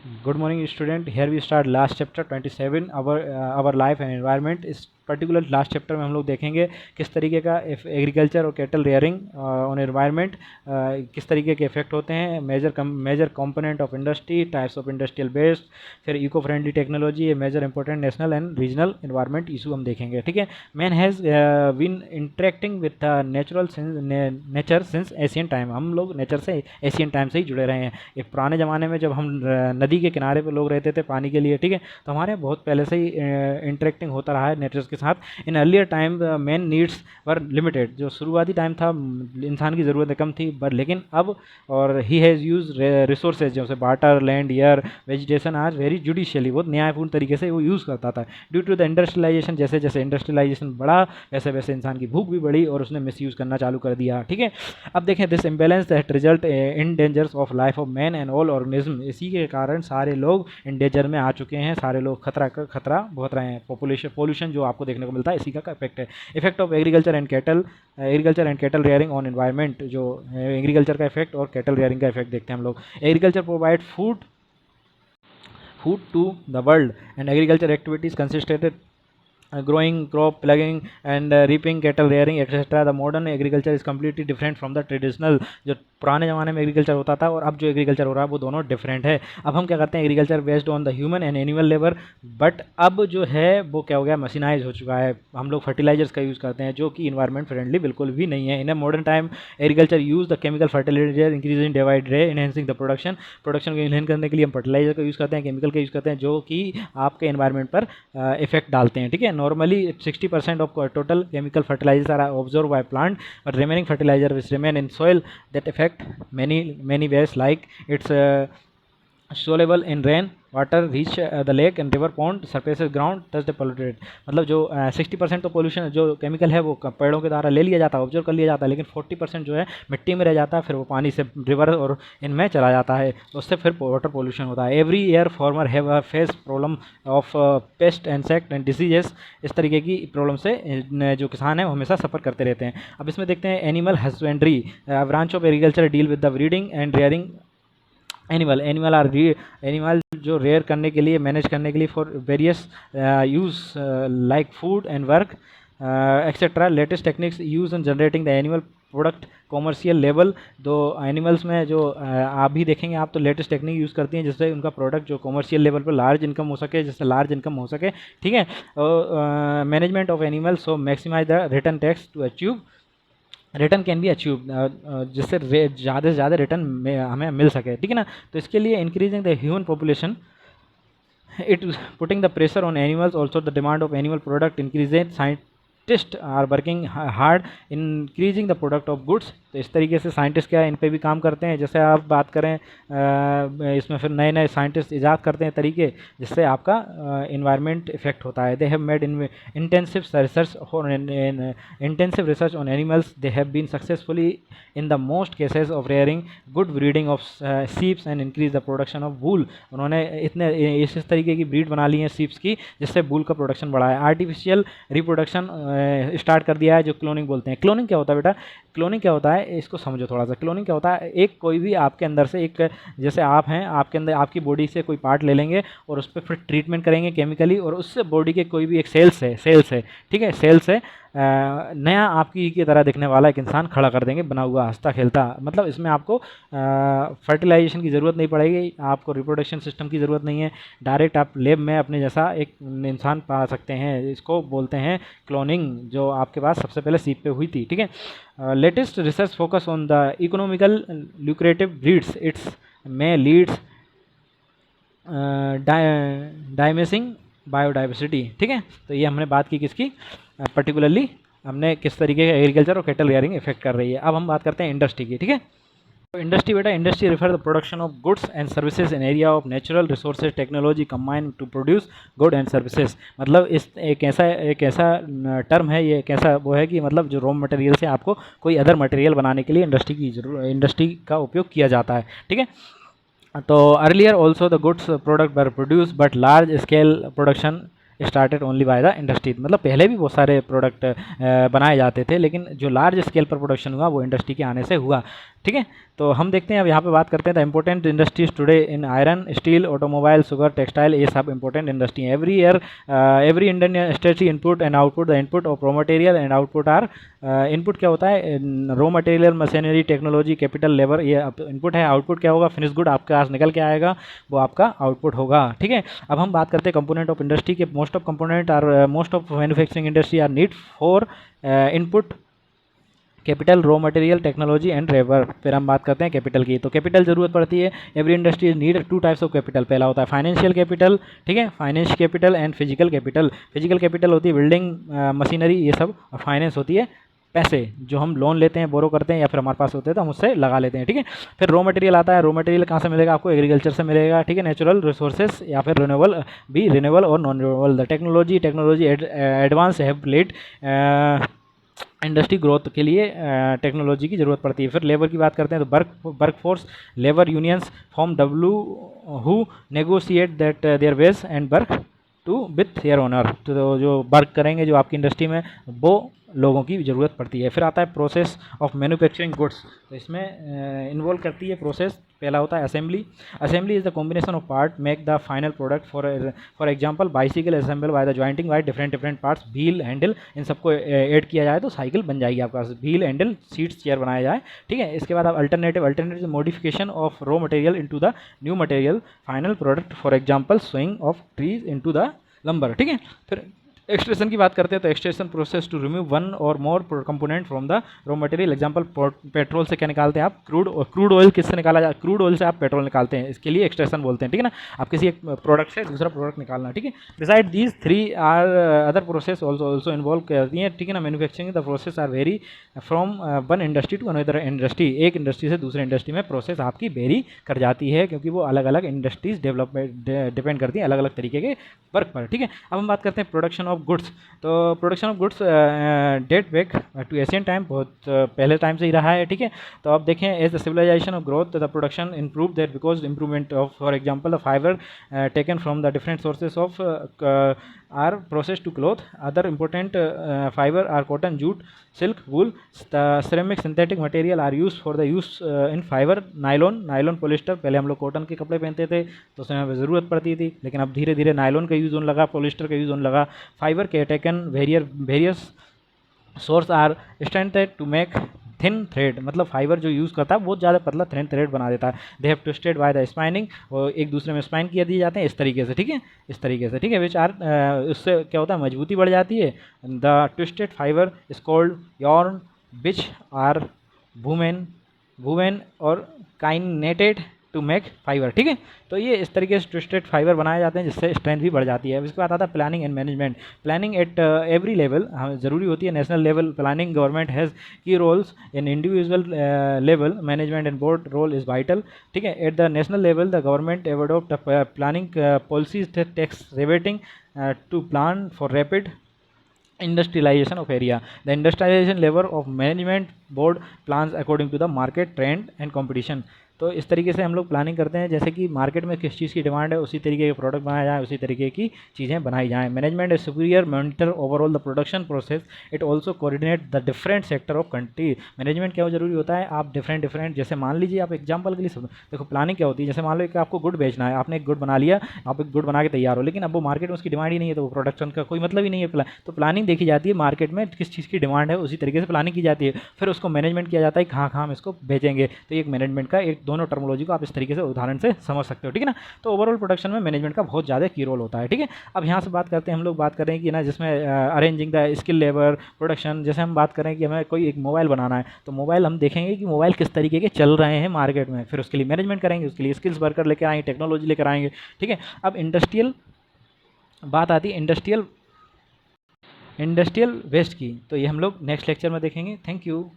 Good morning, student. Here we start last chapter 27, our life and environment. इस particular last chapter में हम लोग देखेंगे किस तरीके का एग्रीकल्चर और कैटल रेयरिंग ऑन एनवायरनमेंट किस तरीके के इफेक्ट होते हैं, major component of industry, types of industrial based, फिर eco friendly technology, major important national and regional environment issue हम देखेंगे। ठीक है, man has been interacting with nature since Asian time. हम लोग नेचर से एशियन टाइम से ही जुड़े रहे हैं। ये पुराने ज़माने में जब हम नदी के किनारे पर लोग रहते थे पानी के लिए, ठीक है, तो हमारे बहुत पहले से ही इंटरेक्टिंग होता रहा है नेचर के साथ। In earlier time main needs were limited. जो शुरुआती टाइम था इंसान की ज़रूरतें कम थी, बट लेकिन अब और ही हैज़ यूज रिसोर्सेज जैसे वाटर, लैंड, एयर, वेजिटेशन आज वेरी जुडिशियली, बहुत न्यायपूर्ण तरीके से वो यूज़ करता था। ड्यू टू द इंडस्ट्रियलाइजेशन, जैसे जैसे इंडस्ट्रियलाइजेशन बढ़ा वैसे वैसे इंसान की भूख भी बढ़ी और उसने मिस यूज़ करना चालू कर दिया। ठीक है, अब देखें this imbalance that result in dangers of life of man and all organism. इसी के कारण सारे लोग इन डेंजर में आ चुके हैं, सारे लोग खतरा बहुत रहे हैं। पोल्यूशन जो आपको देखने को मिलता है इसी का इफेक्ट है। Effect of agriculture and cattle rearing on environment. जो एग्रीकल्चर का इफेक्ट और कैटल रेयरिंग का इफेक्ट देखते हैं हम लोग। Agriculture provide food to the world, and agriculture activities consisted growing crop, plugging and reaping, cattle rearing etc. The modern agriculture is completely different from the traditional। जो पुराने ज़माने में एग्रीकल्चर होता था और अब जो एग्रीकल्चर हो रहा है वो दोनों डिफरेंट है। अब हम क्या करते हैं, agriculture based on the human and animal labour, but अब जो है वो क्या हो गया, मशीनाइज हो चुका है। हम लोग फर्टिलाइजर्स का यूज़ करते हैं जो कि इन्वायरमेंट फ्रेंडली बिल्कुल भी नहीं है। In a modern time agriculture use the chemical fertilizer increasing day by day enhancing the production को इनहेंस करने के लिए हम फर्टिलाइजर का यूज़ करते हैं, केमिकल का यूज़ करते हैं जो कि आपके एनवायरमेंट पर इफेक्ट डालते हैं। ठीक है, normally 60% of total chemical fertilizers are absorbed by plant, but remaining fertilizer which remain in soil that affect many ways, like it's soluble in rain water, reach the lake and river, pond, surfaces ground, touch the polluted. मतलब जो 60% तो pollution जो chemical है वो पेड़ों के द्वारा ले लिया जाता है, ऑब्जर्व कर लिया जाता है, लेकिन 40% जो है मिट्टी में रह जाता है, फिर वो पानी से रिवर और इनमें चला जाता है, उससे फिर वाटर पोल्यूशन होता है। Every year farmer have a face problem of paste, insect and diseases. इस तरीके की प्रॉब्लम से जो किसान है वो हमेशा सफ़र करते रहते हैं। अब इसमें देखते हैं animal husbandry, branch of agriculture deal with the breeding and rearing animal जो रेयर करने के लिए, मैनेज करने के लिए for various use like food and work etcetera. Latest techniques use in generating the animal product commercial level. तो animals में जो आप भी देखेंगे आप तो लेटेस्ट टेक्निक यूज़ करती हैं जिससे उनका प्रोडक्ट जो कॉमर्शियल लेवल पर लार्ज इनकम हो सके, जिससे लार्ज इनकम हो सके। ठीक है, management of animals, so maximize the return tax to achieve return can be achieve, जिससे ज़्यादा से ज़्यादा रिटर्न हमें मिल सके। ठीक है ना, तो इसके लिए increasing the human population, it putting the pressure on animals, also the demand of animal product increases, scientist are working hard increasing the product of goods. तो इस तरीके से साइंटिस्ट क्या है, इन पे भी काम करते हैं। जैसे आप बात करें इसमें फिर नए नए साइंटिस्ट ईजाद करते हैं तरीके जिससे आपका इन्वायरमेंट इफेक्ट होता है। They have made intensive research on animals, they have been successfully in the most cases of rearing good breeding of sheeps and increase the production of wool. उन्होंने इतने इस तरीके की ब्रीड बना ली है सीप्स की जिससे वूल का प्रोडक्शन बढ़ा है। आर्टिफिशियल रिप्रोडक्शन स्टार्ट कर दिया है जो क्लोनिंग बोलते हैं। क्लोनिंग क्या होता है बेटा, क्लोनिंग क्या होता है इसको समझो थोड़ा सा। क्लोनिंग क्या होता है, एक कोई भी आपके अंदर से एक, जैसे आप हैं, आपके अंदर आपकी बॉडी से कोई पार्ट ले लेंगे और उस पर फिर ट्रीटमेंट करेंगे केमिकली, और उससे बॉडी के कोई भी एक सेल्स है, ठीक है, सेल से नया आपकी की तरह दिखने वाला एक इंसान खड़ा कर देंगे, बना हुआ हंसता खेलता। मतलब इसमें आपको फर्टिलाइजेशन की ज़रूरत नहीं पड़ेगी, आपको रिप्रोडक्शन सिस्टम की ज़रूरत नहीं है, डायरेक्ट आप लेब में अपने जैसा एक इंसान पा सकते हैं। इसको बोलते हैं क्लोनिंग, जो आपके पास सबसे पहले सीप पे हुई थी। ठीक है, latest research focus on the economical lucrative breeds, it's में लीड्स डायमेसिंग बायोडाइवर्सिटी। ठीक है, तो ये हमने बात की किसकी, पर्टिकुलरली हमने किस तरीके का एग्रीकल्चर और कैटल रेयरिंग इफेक्ट कर रही है। अब हम बात करते हैं इंडस्ट्री की। ठीक है, तो इंडस्ट्री बेटा, industry refer the production of goods and services in area of natural resources technology combine to produce good and services. मतलब इस एक ऐसा टर्म है, ये एक ऐसा वो है कि मतलब जो रॉ मटेरियल से आपको कोई अदर मटेरियल बनाने के लिए इंडस्ट्री का उपयोग किया जाता है। ठीक है, तो earlier also the goods product were produce but large scale production started only by the industry. मतलब पहले भी बहुत सारे प्रोडक्ट बनाए जाते थे, लेकिन जो लार्ज स्केल पर प्रोडक्शन हुआ वो इंडस्ट्री के आने से हुआ। ठीक है, तो हम देखते हैं अब यहाँ पे बात करते हैं the important industries today in iron, steel, automobile, sugar, textile, ये सब इंपॉर्टेंट इंडस्ट्री है। Every year every Indian industry input and output, the input of raw material and output are, input क्या होता है, raw material, machinery, technology, capital, labour, ये input है। Output क्या होगा, फिनिश गुड आपके पास निकल के आएगा, वो आपका आउटपुट होगा। ठीक है, अब हम बात करते हैं कंपोनेंट ऑफ इंडस्ट्री के। Most of component are, most of manufacturing industry are need for input capital, raw material, technology and labour. फिर हम बात करते हैं कैपिटल की। तो कैपिटल जरूरत पड़ती है। Every industry need two types of capital. पहला होता है फाइनेंशियल कैपिटल, ठीक है, financial capital and physical capital. Physical capital होती है बिल्डिंग, मशीनरी, ये सब। और फाइनेंस होती है पैसे जो हम लोन लेते हैं, बोरो करते हैं, या फिर हमारे पास होते हैं तो हम उससे लगा लेते हैं। ठीक है, फिर रॉ मटेरियल आता है। रॉ मटेरियल कहाँ से मिलेगा आपको, एग्रीकल्चर से मिलेगा। ठीक है, नेचुरल रिसोर्सेज या फिर रिन्यूएबल, भी रिन्यूएबल और non renewable. The technology advance have played industry growth के लिए टेक्नोलॉजी की ज़रूरत पड़ती है। फिर लेबर की बात करते हैं तो work force, labour unions form W who negotiate that their wage and work to with their owner. तो जो वर्क करेंगे जो आपकी इंडस्ट्री में, वो लोगों की ज़रूरत पड़ती है। फिर आता है प्रोसेस ऑफ मैन्युफैक्चरिंग गुड्स। तो इसमें इन्वॉल्व करती है प्रोसेस। पहला होता है assembly. Assembly is the combination of part make the final product. For example bicycle assemble by the jointing by different parts, wheel, handle, इन सबको ऐड किया जाए तो साइकिल बन जाएगी आपके पास। व्हील, हैंडल, सीट्स, चेयर बनाया जाए। ठीक है, इसके बाद आप alternative modification of raw material into the new material, final product, for example swing of trees into the lumber. ठीक है, फिर एक्सट्रेशन की बात करते हैं तो extraction process to remove one और more component from the raw material. Example petrol से क्या निकालते हैं आप, क्रूड ऑयल किससे निकाला जाए, क्रूड ऑयल से आप पेट्रोल निकालते हैं, इसके लिए एक्सट्रेशन बोलते हैं। ठीक है ना, आप किसी एक प्रोडक्ट से दूसरा प्रोडक्ट निकालना। ठीक है, beside these three are other process also involve करती हैं। ठीक है ना, manufacturing the process are very from one industry to another industry. एक इंडस्ट्री से दूसरे इंडस्ट्री में प्रोसेस आपकी वेरी कर जाती है, क्योंकि वो अलग अलग इंडस्ट्रीज डेवलपमेंट डिपेंड करती हैं अलग अलग तरीके के वर्क पर। ठीक है, अब हम बात करते हैं प्रोडक्शन ऑफ गुड्स। तो production of goods date back to Asian time, बहुत पहले टाइम से ही रहा है। ठीक है, तो अब देखें as the civilization of growth the production improve that because improvement of, for example the fibre taken from the different sources of are process to cloth. Other important fibre are cotton, jute, silk, wool, ceramic, synthetic material are use for the use in fibre, nylon, polyester. पहले हम लोग cotton के कपड़े पहनते थे तो उसमें हमें ज़रूरत पड़ती थी, लेकिन अब धीरे धीरे नायलॉन का यूज़ होने लगा, पॉलिस्टर का यूज़ होने लगा। फाइबर के taken various source are strengthed to make thin thread, मतलब फाइबर जो यूज़ करता है बहुत ज़्यादा पतला थिन थ्रेड बना देता है। They have twisted by the spinning, और एक दूसरे में स्पाइन किया दिए जाते हैं इस तरीके से। ठीक है, इस तरीके से। ठीक है, विच आर, उससे क्या होता है, मजबूती बढ़ जाती है। The twisted fibre is called yarn, which are woven और काइनेटेड टू मेक फाइबर। ठीक है, तो ये इस तरीके से ट्विस्टेड फाइबर बनाए जाते हैं जिससे स्ट्रेंथ भी बढ़ जाती है। इसके बाद आता है planning and management. Planning at every level ज़रूरी होती है। National level planning, government has key roles in individual level, management and board role is vital. ठीक है, at the national level the government adopt planning policies tax rebating to plan for rapid industrialization of area. The industrialization level of management board plans according to the market trend and competition. तो इस तरीके से हम लोग planning करते हैं, जैसे कि मार्केट में किस चीज़ की डिमांड है उसी तरीके के प्रोडक्ट बनाए जाएँ, उसी तरीके की चीज़ें बनाई जाएँ। Management is superior monitor overall the production process, it also coordinate the different sector of country. Management क्या जरूरी होता है, आप डिफरेंट जैसे मान लीजिए, आप एग्जाम्पल के लिए देखो प्लानिंग क्या होती है, जैसे मान लो कि आपको गुड बेचना है, आपने एक गुड बना लिया, आप एक गुड बना के तैयार हो, लेकिन अब वो मार्केट में उसकी डिमांड ही नहीं है, तो वो प्रोडक्शन का कोई मतलब ही नहीं है। तो प्लानिंग देखी जाती है, मार्केट में किस चीज़ की डिमांड है उसी तरीके से प्लानिंग की जाती है, फिर उसको मैनेजमेंट किया जाता है, कहाँ हम इसको बेचेंगे। तो एक मैनेजमेंट का एक दोनों टर्मोलॉजी को आप इस तरीके से उदाहरण से समझ सकते हो। ठीक है ना, तो ओवरऑल प्रोडक्शन में मैनेजमेंट का बहुत ज़्यादा की रोल होता है। ठीक है, अब यहाँ से बात करते हैं, हम लोग बात कर रहे हैं कि ना, जिसमें arranging the skill labour production. जैसे हम बात करें कि हमें कोई एक मोबाइल बनाना है, तो मोबाइल हम देखेंगे कि मोबाइल किस तरीके के चल रहे हैं मार्केट में, फिर उसके लिए मैनेजमेंट करेंगे, उसके लिए स्किल्स वर्कर लेकर आएंगे, टेक्नोलॉजी लेकर आएंगे। ठीक है, अब इंडस्ट्रियल बात आती है इंडस्ट्रियल वेस्ट की, तो ये हम लोग नेक्स्ट लेक्चर में देखेंगे। Thank you.